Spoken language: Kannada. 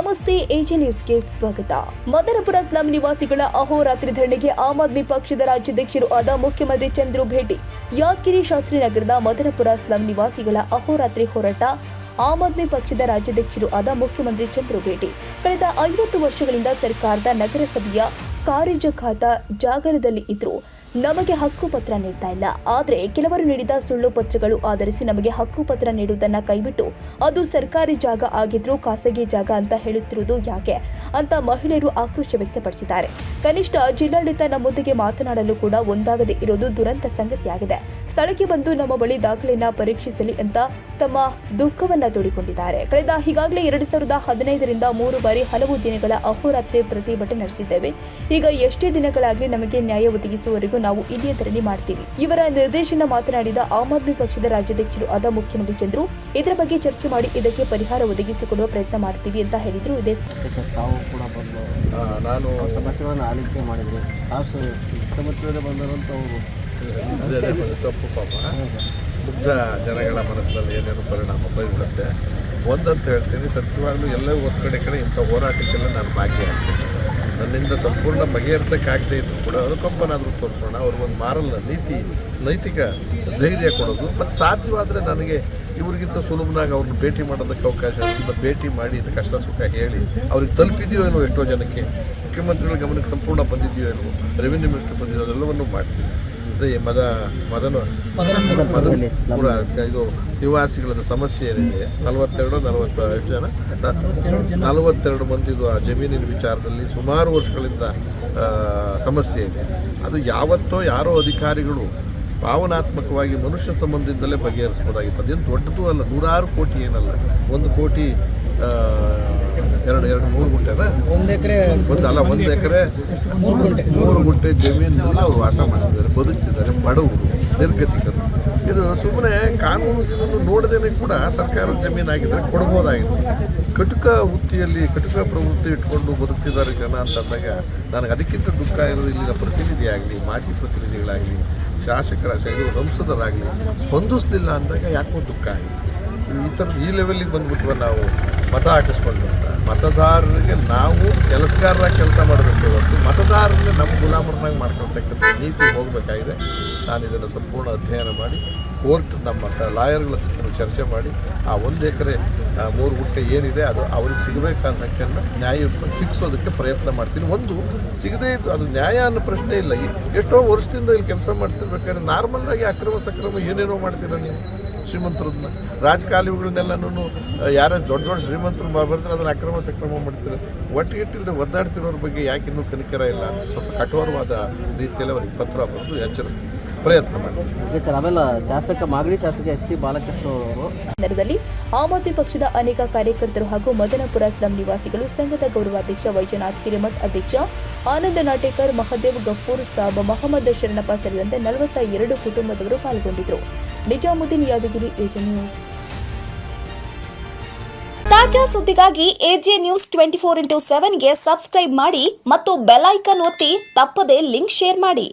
ನಮಸ್ತೆ ಎಜೆ ನ್ಯೂಸ್ಗೆ ಸ್ವಾಗತ. ಮದನಪುರ ಸ್ಲಂ ನಿವಾಸಿಗಳ ಅಹೋರಾತ್ರಿ ಧರಣಿಗೆ ಆಮ್ ಆದ್ಮಿ ಪಕ್ಷದ ರಾಜ್ಯಾಧ್ಯಕ್ಷರು ಆದ ಮುಖ್ಯಮಂತ್ರಿ ಚಂದ್ರು ಭೇಟಿ. ಯಾದಗಿರಿ ಶಾಸ್ತ್ರಿನಗರದ ಮದನಪುರ ಸ್ಲಂ ನಿವಾಸಿಗಳ ಅಹೋರಾತ್ರಿ ಹೋರಾಟ. ಆಮ್ ಆದ್ಮಿ ಪಕ್ಷದ ರಾಜ್ಯಾಧ್ಯಕ್ಷರು ಆದ ಮುಖ್ಯಮಂತ್ರಿ ಚಂದ್ರು ಭೇಟಿ. ಕಳೆದ 50 ವರ್ಷಗಳಿಂದ ಸರ್ಕಾರದ ನಗರಸಭೆಯ ಕಾರ್ಯಜಾತ ಜಾಗರದಲ್ಲಿ ಇದ್ರೂ ನಮಗೆ ಹಕ್ಕುಪತ್ರ ನೀಡ್ತಾ ಇಲ್ಲ. ಆದರೆ ಕೆಲವರು ನೀಡಿದ ಸುಳ್ಳು ಪತ್ರಗಳು ಆಧರಿಸಿ ನಮಗೆ ಹಕ್ಕುಪತ್ರ ನೀಡುವುದನ್ನ ಕೈಬಿಟ್ಟು ಅದು ಸರ್ಕಾರಿ ಜಾಗ ಆಗಿದ್ರೂ ಖಾಸಗಿ ಜಾಗ ಅಂತ ಹೇಳುತ್ತಿರುವುದು ಯಾಕೆ ಅಂತ ಮಹಿಳೆಯರು ಆಕ್ರೋಶ ವ್ಯಕ್ತಪಡಿಸಿದ್ದಾರೆ. ಕನಿಷ್ಠ ಜಿಲ್ಲಾಡಳಿತ ನಮ್ಮೊಂದಿಗೆ ಮಾತನಾಡಲು ಕೂಡ ಒಂದಾಗದೇ ಇರೋದು ದುರಂತ ಸಂಗತಿಯಾಗಿದೆ. ಸ್ಥಳಕ್ಕೆ ಬಂದು ನಮ್ಮ ಬಳಿ ದಾಖಲೆಯನ್ನ ಪರೀಕ್ಷಿಸಲಿ ಅಂತ ತಮ್ಮ ದುಃಖವನ್ನ ತೋಡಿಕೊಂಡಿದ್ದಾರೆ. ಕಳೆದ ಈಗಾಗಲೇ 2015ರಿಂದ 3 ಬಾರಿ ಹಲವು ದಿನಗಳ ಅಹೋರಾತ್ರಿ ಪ್ರತಿಭಟನೆ ನಡೆಸಿದ್ದೇವೆ. ಈಗ ಎಷ್ಟೇ ದಿನಗಳಾಗಲಿ ನಮಗೆ ನ್ಯಾಯ ಒದಗಿಸುವವರೆಗೂ ನಾವು ಇಲ್ಲಿಯೇ ಧರಣಿ ಮಾಡ್ತೀವಿ. ಇವರ ನಿರ್ದೇಶನ ಮಾತನಾಡಿದ ಆಮ್ ಆದ್ಮಿ ಪಕ್ಷದ ರಾಜ್ಯಾಧ್ಯಕ್ಷರು ಆದ ಮುಖ್ಯಮಂತ್ರಿ ಚಂದ್ರು ಇದರ ಬಗ್ಗೆ ಚರ್ಚೆ ಮಾಡಿ ಇದಕ್ಕೆ ಪರಿಹಾರ ಒದಗಿಸಿಕೊಡುವ ಪ್ರಯತ್ನ ಮಾಡ್ತೀವಿ ಅಂತ ಹೇಳಿದ್ರು. ಇದೇ ತಾವು ಕೂಡ ಬಂದು ನಾನು ಸಮಸ್ಯೆಗಳನ್ನು ಆಲಿಕೆ ಮಾಡಿದ್ರು. ಮುಖ್ಯಮಂತ್ರಿಯವರೇ ಬಂದರಂತ ಅವರು ತಪ್ಪು ಪಾಪ ಮುಗ್ಧ ಜನಗಳ ಮನಸ್ಸಿನಲ್ಲಿ ಏನೇನು ಪರಿಣಾಮ ಬೀರುತ್ತೆ ಒಂದಂತ ಹೇಳ್ತೀನಿ. ಸತ್ಯವಾಗ್ಲೂ ಎಲ್ಲವೂ ಒಂದು ಕಡೆ ಇಂಥ ಹೋರಾಟಕ್ಕೆಲ್ಲ ನಾನು ಭಾಗಿಯಾಗ್ತೀನಿ. ನನ್ನಿಂದ ಸಂಪೂರ್ಣ ಬಗೆಹರಿಸೋಕ್ಕಾಗದೇ ಇದ್ರು ಕೂಡ ಅನುಕಂಪನಾದರೂ ತೋರಿಸೋಣ, ಅವ್ರಿಗೊಂದು ಮಾರಲ್ ನೈತಿಕ ಧೈರ್ಯ ಕೊಡೋದು ಮತ್ತು ಸಾಧ್ಯವಾದರೆ ನನಗೆ ಇವ್ರಿಗಿಂತ ಸುಲಭನಾಗಿ ಅವ್ರನ್ನ ಭೇಟಿ ಮಾಡೋದಕ್ಕೆ ಅವಕಾಶ ಇಲ್ಲ. ಭೇಟಿ ಮಾಡಿ ಕಷ್ಟ ಸುಖ ಹೇಳಿ ಅವ್ರಿಗೆ ತಲುಪಿದೆಯೋ ಏನೋ, ಎಷ್ಟೋ ಜನಕ್ಕೆ ಮುಖ್ಯಮಂತ್ರಿಗಳ ಗಮನಕ್ಕೆ ಸಂಪೂರ್ಣ ಬಂದಿದೆಯೋ ಏನೋ, ರೆವಿನ್ಯೂ ಮಿನಿಸ್ಟರ್ ಬಂದಿರೋ ಎಲ್ಲವನ್ನೂ ಮಾಡ್ತೀವಿ. ಅದೇ ಇದು ನಿವಾಸಿಗಳದ ಸಮಸ್ಯೆ ಏನಿದೆ 42 ಜನ 42 ಮಂದಿದು ಆ ಜಮೀನಿನ ವಿಚಾರದಲ್ಲಿ ಸುಮಾರು ವರ್ಷಗಳಿಂದ ಸಮಸ್ಯೆ ಇದೆ. ಅದು ಯಾವತ್ತೋ ಯಾರೋ ಅಧಿಕಾರಿಗಳು ಭಾವನಾತ್ಮಕವಾಗಿ ಮನುಷ್ಯ ಸಂಬಂಧದಿಂದಲೇ ಬಗೆಹರಿಸ್ಬೋದಾಗಿತ್ತು. ಅದೇನು ದೊಡ್ಡದು ಅಲ್ಲ, 100 ಕೋಟಿ ಏನಲ್ಲ, 1 ಕೋಟಿ 3 ಗುಂಟೆನ 1 ಎಕರೆ 3 ಗುಂಟೆ ಜಮೀನಲ್ಲಿ ಅವರು ವಾಸ ಮಾಡಿದ್ದಾರೆ, ಬದುಕ್ತಿದ್ದಾರೆ, ಬಡವರು, ನಿರ್ಗತಿಕರು. ಇದು ಸುಮ್ಮನೆ ಕಾನೂನು ನೋಡದೇನೆ ಕೂಡ ಸರ್ಕಾರದ ಜಮೀನಾಗಿದ್ದರೆ ಕೊಡ್ಬೋದಾಗಿತ್ತು. ಕಟುಕ ವೃತ್ತಿಯಲ್ಲಿ ಕಟುಕ ಪ್ರವೃತ್ತಿ ಇಟ್ಕೊಂಡು ಬದುಕ್ತಿದ್ದಾರೆ ಜನ ಅಂತಂದಾಗ ನನಗೆ ಅದಕ್ಕಿಂತ ದುಃಖ ಇರೋದು ಇಲ್ಲಿನ ಪ್ರತಿನಿಧಿ ಆಗಲಿ, ಮಾಜಿ ಪ್ರತಿನಿಧಿಗಳಾಗಲಿ, ಶಾಸಕರ ಸಂಸದರಾಗಲಿ ಸ್ಪಂದಿಸಲಿಲ್ಲ ಅಂದಾಗ ಯಾಕೋ ದುಃಖ ಆಯಿತು. ಈ ಲೆವೆಲ್ಲಿಗೆ ಬಂದ್ಬಿಟ್ವ ನಾವು ಮತ ಹಾಕಿಸ್ಕೊಂಡು. ಮತದಾರರಿಗೆ ನಾವು ಕೆಲಸಗಾರರಾಗಿ ಕೆಲಸ ಮಾಡಬೇಕು ಹೊರತು ಮತದಾರರಿಗೆ ನಮ್ಮ ಗುಲಾಮರನ್ನಾಗಿ ಮಾಡ್ಕೊಳ್ತಕ್ಕಂಥ ನೀತಿ ಹೋಗಬೇಕಾಗಿದೆ. ನಾನು ಇದನ್ನು ಸಂಪೂರ್ಣ ಅಧ್ಯಯನ ಮಾಡಿ ಕೋರ್ಟ್ ನಮ್ಮ ಲಾಯರ್ಗಳ ಹತ್ರ ಚರ್ಚೆ ಮಾಡಿ ಆ 1 ಎಕರೆ 3 ಗುಂಟೆ ಏನಿದೆ ಅದು ಅವ್ರಿಗೆ ಸಿಗಬೇಕನ್ನೋಕ್ಕನ್ನು ನ್ಯಾಯ ಸಿಗಿಸೋದಕ್ಕೆ ಪ್ರಯತ್ನ ಮಾಡ್ತೀನಿ. ಒಂದು ಸಿಗದೇ ಇದ್ದು ಅದು ನ್ಯಾಯ ಅನ್ನೋ ಪ್ರಶ್ನೆ ಇಲ್ಲ. ಎಷ್ಟೋ ವರ್ಷದಿಂದ ಇಲ್ಲಿ ಕೆಲಸ ಮಾಡ್ತಿರ್ಬೇಕಾದ್ರೆ ನಾರ್ಮಲ್ಲಾಗಿ ಅಕ್ರಮ ಸಕ್ರಮ ಏನೇನೋ ಮಾಡ್ತೀರ ನೀವು. ಶ್ರೀಮಂತರನ್ನ ರಾಜಕಾಲುವೆಗಳನ್ನೆಲ್ಲನೂ ಯಾರು ದೊಡ್ಡ ಶ್ರೀಮಂತರು ಬರ್ತಾರೆ ಅದನ್ನು ಅಕ್ರಮ ಸಕ್ರಮ ಮಾಡ್ತಾರೆ. ಒಟ್ಟಿಗಿಟ್ಟಿಲ್ಲದೆ ಒದ್ದಾಡ್ತಿರೋರ ಬಗ್ಗೆ ಯಾಕೆ ಇನ್ನೂ ಕನಿಕರ ಇಲ್ಲ. ಸ್ವಲ್ಪ ಕಠೋರವಾದ ರೀತಿಯಲ್ಲಿ ಅವರಿಗೆ ಪತ್ರ ಬರೆದು ಎಚ್ಚರಿಸ್ತೀವಿ, ಪ್ರಯತ್ನ ಮಾಡಿ ಸರ್. ಆಮೇಲೆ ಮಾಗಡಿ ಶಾಸಕ ಎಸ್ ಸಿ ಬಾಲಕೃಷ್ಣ ಅವರು ಸಂದರ್ಭದಲ್ಲಿ ಆಮ್ ಆದ್ಮಿ ಪಕ್ಷದ ಅನೇಕ ಕಾರ್ಯಕರ್ತರು ಹಾಗೂ ಮದನಪುರ ಸ್ಲಂ ನಿವಾಸಿಗಳು, ಸಂಘದ ಗೌರವಾಧ್ಯಕ್ಷ ವೈಜನಾಥ್ ಹಿರೇಮಠ್, ಅಧ್ಯಕ್ಷ ಆನಂದ ನಾಟೇಕರ್, ಮಹದೇವ್ ಗಫೂರ್ ಸಾಬ್, ಮಹಮ್ಮದ್ ಶರಣಪ್ಪ ಸೇರಿದಂತೆ 42 ಕುಟುಂಬದವರು ಪಾಲ್ಗೊಂಡಿದ್ದರು. Nizamuddin, Yadgir, AJ news. ತಾಜಾ ಸುದ್ದಿಗಾಗಿ ಎಜೆ ನ್ಯೂಸ್ 24x7ಗೆ ಸಬ್ಸ್ಕ್ರೈಬ್ ಮಾಡಿ ಮತ್ತು ಬೆಲ್ ಐಕಾನ್ ಒತ್ತಿ ತಪ್ಪದೇ ಲಿಂಕ್ ಶೇರ್ ಮಾಡಿ.